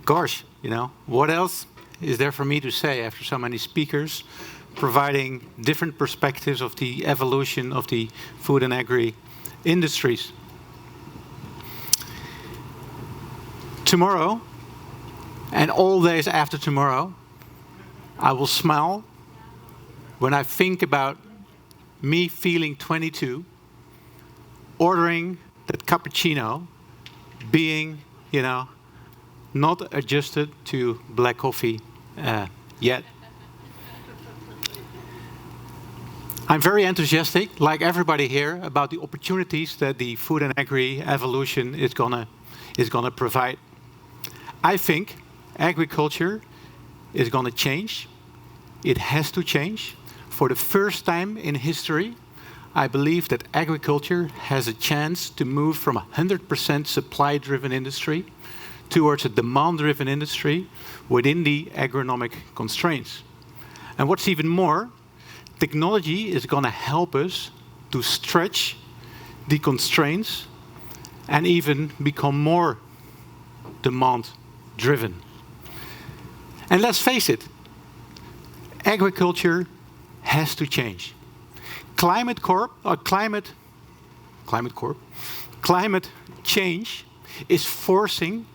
Gosh, what else is there for me to say after so many speakers providing different perspectives of the evolution of the food and agri industries? Tomorrow, and all days after tomorrow, I will smile when I think about me feeling 22, ordering that cappuccino, being, not adjusted to black coffee yet. I'm very enthusiastic, like everybody here, about the opportunities that the food and agri evolution is gonna provide. I think agriculture is gonna change. It has to change. For the first time in history, I believe that agriculture has a chance to move from a 100% supply-driven industry towards a demand-driven industry within the agronomic constraints. And what's even more, technology is going to help us to stretch the constraints and even become more demand-driven. And let's face it, agriculture has to change. Climate change is forcing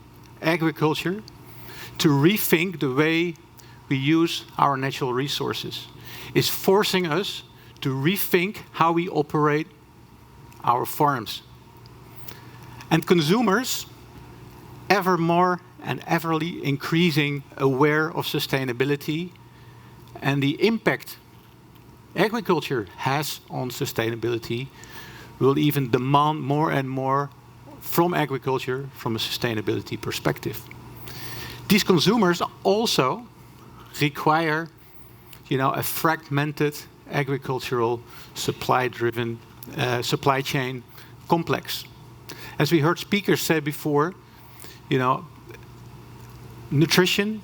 agriculture to rethink the way we use our natural resources. It's forcing us to rethink how we operate our farms. And consumers, ever more and everly increasing aware of sustainability and the impact agriculture has on sustainability, will even demand more and more from agriculture from a sustainability perspective. These consumers also require, a fragmented agricultural supply-driven supply chain complex. As we heard speakers say before, nutrition,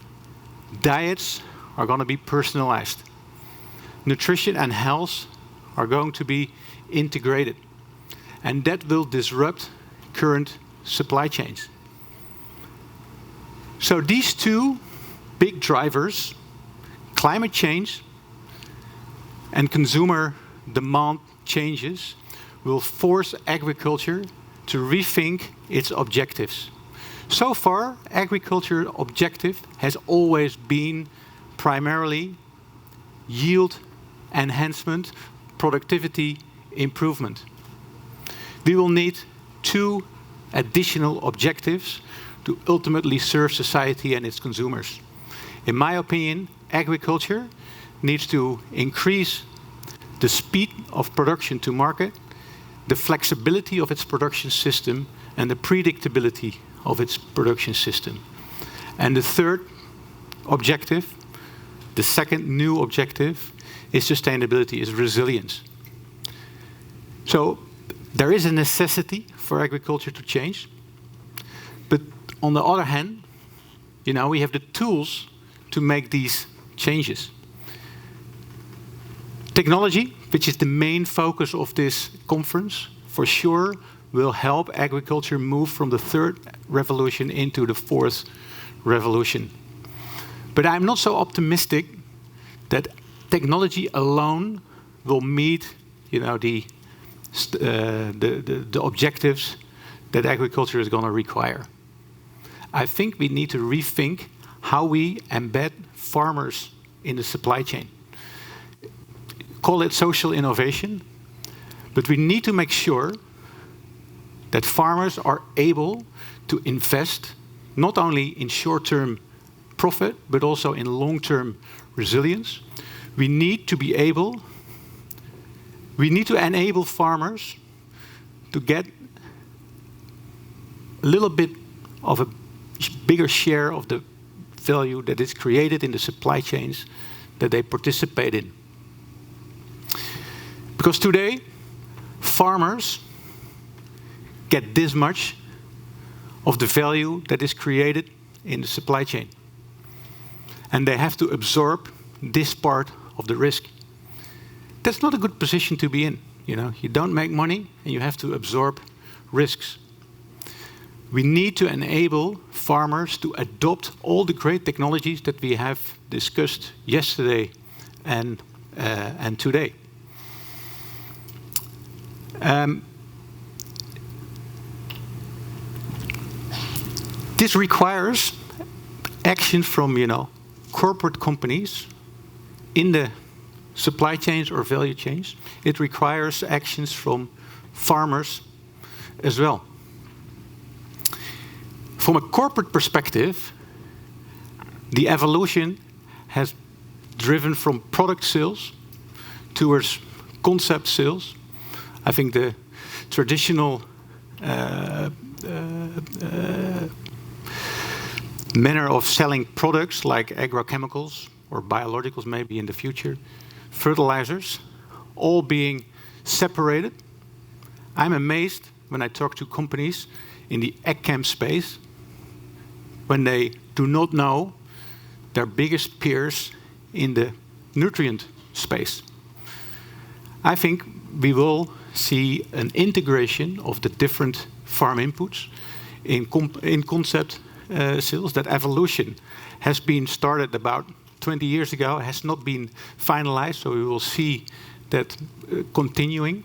diets are going to be personalized. Nutrition and health are going to be integrated. And that will disrupt current supply chains. So these two big drivers, climate change and consumer demand changes, will force agriculture to rethink its objectives. So far, agriculture's objective has always been primarily yield enhancement, productivity improvement. We will need two additional objectives to ultimately serve society and its consumers. In my opinion, agriculture needs to increase the speed of production to market, the flexibility of its production system, and the predictability of its production system. And the third objective, the second new objective, is sustainability, is resilience. So there is a necessity for agriculture to change. But on the other hand, we have the tools to make these changes. Technology, which is the main focus of this conference, for sure will help agriculture move from the third revolution into the fourth revolution. But I'm not so optimistic that technology alone will meet, the objectives that agriculture is going to require. I think we need to rethink how we embed farmers in the supply chain. Call it social innovation, but we need to make sure that farmers are able to invest not only in short-term profit, but also in long-term resilience. We need to enable farmers to get a little bit of a bigger share of the value that is created in the supply chains that they participate in. Because today, farmers get this much of the value that is created in the supply chain. And they have to absorb this part of the risk. That's not a good position to be in. You don't make money and you have to absorb risks. We need to enable farmers to adopt all the great technologies that we have discussed yesterday and today. This requires action from, corporate companies in the supply chains or value chains. It requires actions from farmers as well. From a corporate perspective, the evolution has driven from product sales towards concept sales. I think the traditional manner of selling products like agrochemicals or biologicals maybe in the future, fertilizers, all being separated. I'm amazed when I talk to companies in the ag-chem space when they do not know their biggest peers in the nutrient space. I think we will see an integration of the different farm inputs in concept sales. That evolution has been started about 20 years ago, has not been finalized, so we will see that continuing.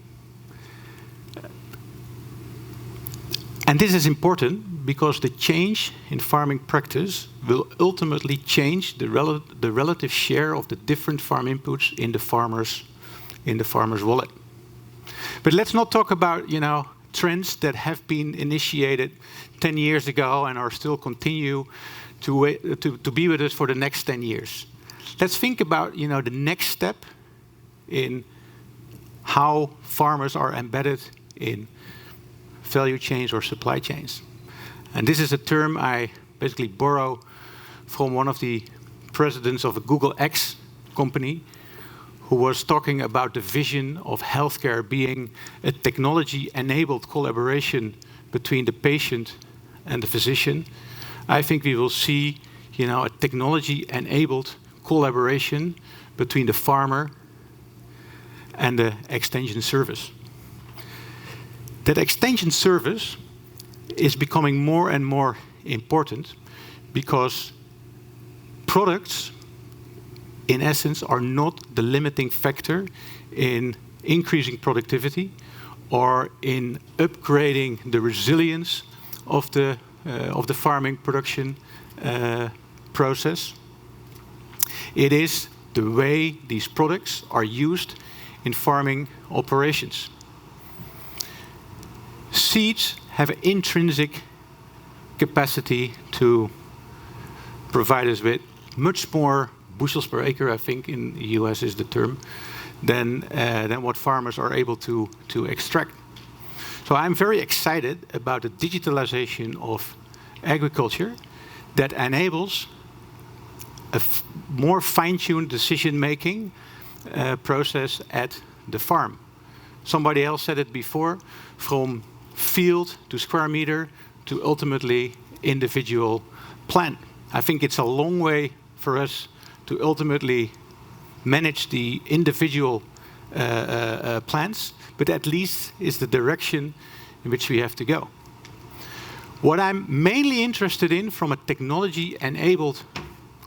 And this is important because the change in farming practice will ultimately change the relative share of the different farm inputs in the farmer's wallet. But let's not talk about, trends that have been initiated 10 years ago and are still continue to be with us for the next 10 years. Let's think about, the next step in how farmers are embedded in value chains or supply chains. And this is a term I basically borrow from one of the presidents of a Google X company who was talking about the vision of healthcare being a technology-enabled collaboration between the patient and the physician. I think we will see, a technology-enabled collaboration between the farmer and the extension service. That extension service is becoming more and more important because products, in essence, are not the limiting factor in increasing productivity or in upgrading the resilience of the farming production process. It is the way these products are used in farming operations. Seeds have an intrinsic capacity to provide us with much more bushels per acre, I think in the US is the term, than what farmers are able to extract. So I'm very excited about the digitalization of agriculture that enables a more fine-tuned decision-making process at the farm. Somebody else said it before, from field to square meter to ultimately individual plant. I think it's a long way for us to ultimately manage the individual plants, but at least is the direction in which we have to go. What I'm mainly interested in from a technology-enabled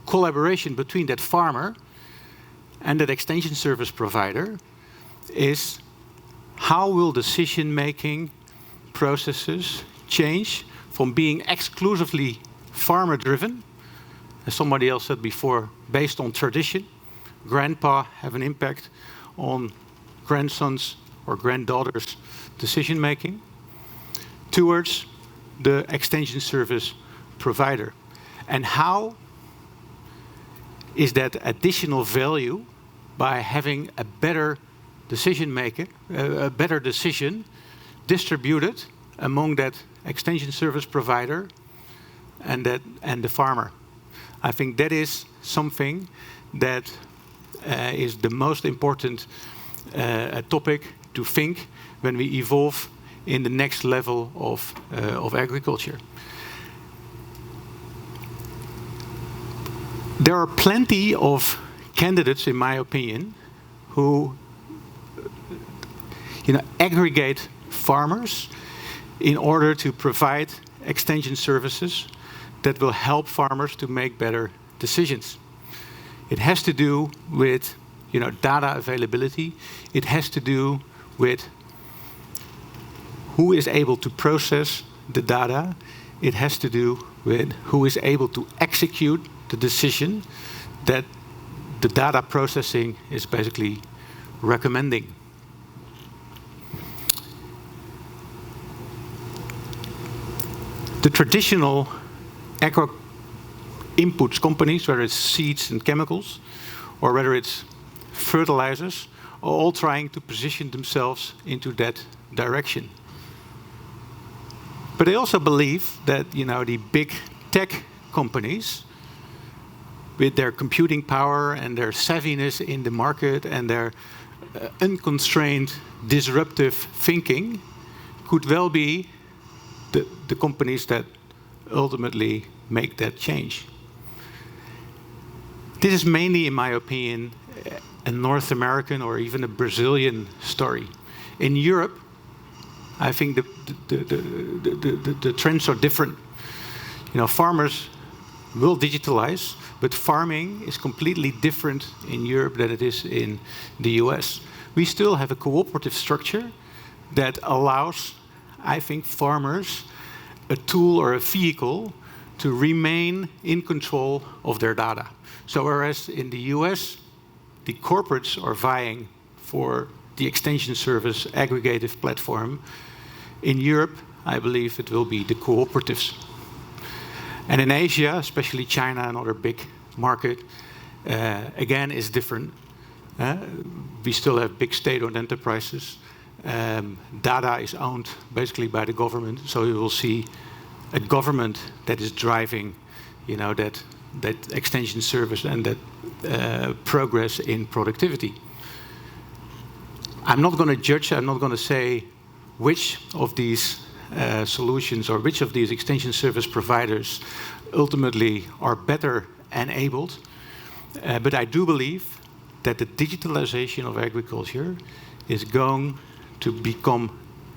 collaboration between that farmer and that extension service provider is how will decision-making processes change from being exclusively farmer-driven, as somebody else said before, based on tradition. Grandpa have an impact on grandsons or granddaughters' decision-making, towards the extension service provider. And how is that additional value by having a better decision maker, a better decision distributed among that extension service provider and the farmer? I think that is something that is the most important topic to think when we evolve in the next level of agriculture. There are plenty of candidates, in my opinion, who aggregate farmers in order to provide extension services that will help farmers to make better decisions. It has to do with data availability. It has to do with who is able to process the data. It has to do with who is able to execute the decision that the data processing is basically recommending. The traditional agro inputs companies, whether it's seeds and chemicals, or whether it's fertilizers, are all trying to position themselves into that direction. But I also believe that the big tech companies, with their computing power and their savviness in the market and their unconstrained disruptive thinking, could well be the companies that ultimately make that change. This is mainly, in my opinion, a North American or even a Brazilian story. In Europe, I think the trends are different. Farmers will digitalize, but farming is completely different in Europe than it is in the US. We still have a cooperative structure that allows, I think, farmers a tool or a vehicle to remain in control of their data. So whereas in the US, the corporates are vying for the extension service aggregative platform, in Europe, I believe it will be the cooperatives. And in Asia, especially China, another big market, again, is different. We still have big state-owned enterprises. Data is owned basically by the government, so you will see a government that is driving, that extension service and that progress in productivity. I'm not going to judge. I'm not going to say which of these solutions or which of these extension service providers ultimately are better enabled, but I do believe that the digitalization of agriculture is going to become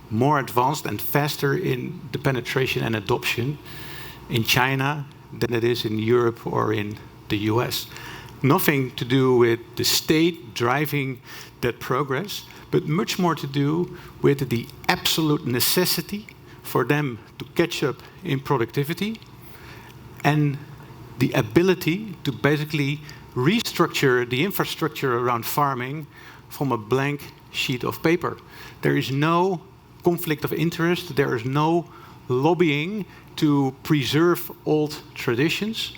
more advanced and faster in the penetration and adoption in China than it is in Europe or in the US. Nothing to do with the state driving that progress, but much more to do with the absolute necessity for them to catch up in productivity and the ability to basically restructure the infrastructure around farming from a blank sheet of paper. There is no conflict of interest. There is no lobbying to preserve old traditions.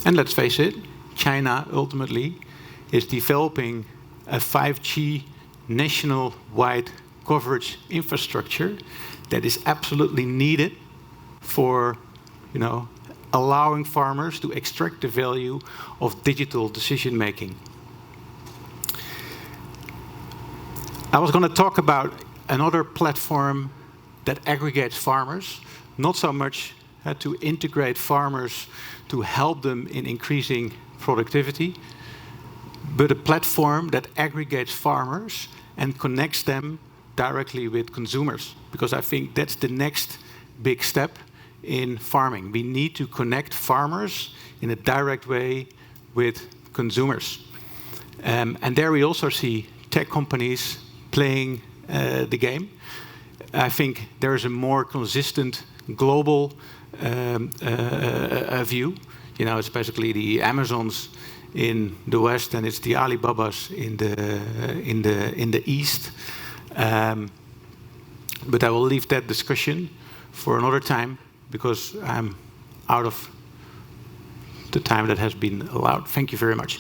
And let's face it, China ultimately is developing a 5G national-wide coverage infrastructure that is absolutely needed for, allowing farmers to extract the value of digital decision-making. I was going to talk about another platform that aggregates farmers, not so much to integrate farmers to help them in increasing productivity, but a platform that aggregates farmers and connects them directly with consumers, because I think that's the next big step in farming. We need to connect farmers in a direct way with consumers. And there we also see tech companies playing the game. I think there is a more consistent global view. It's basically the Amazons in the West, and it's the Alibabas in the East. But I will leave that discussion for another time because I'm out of the time that has been allowed. Thank you very much.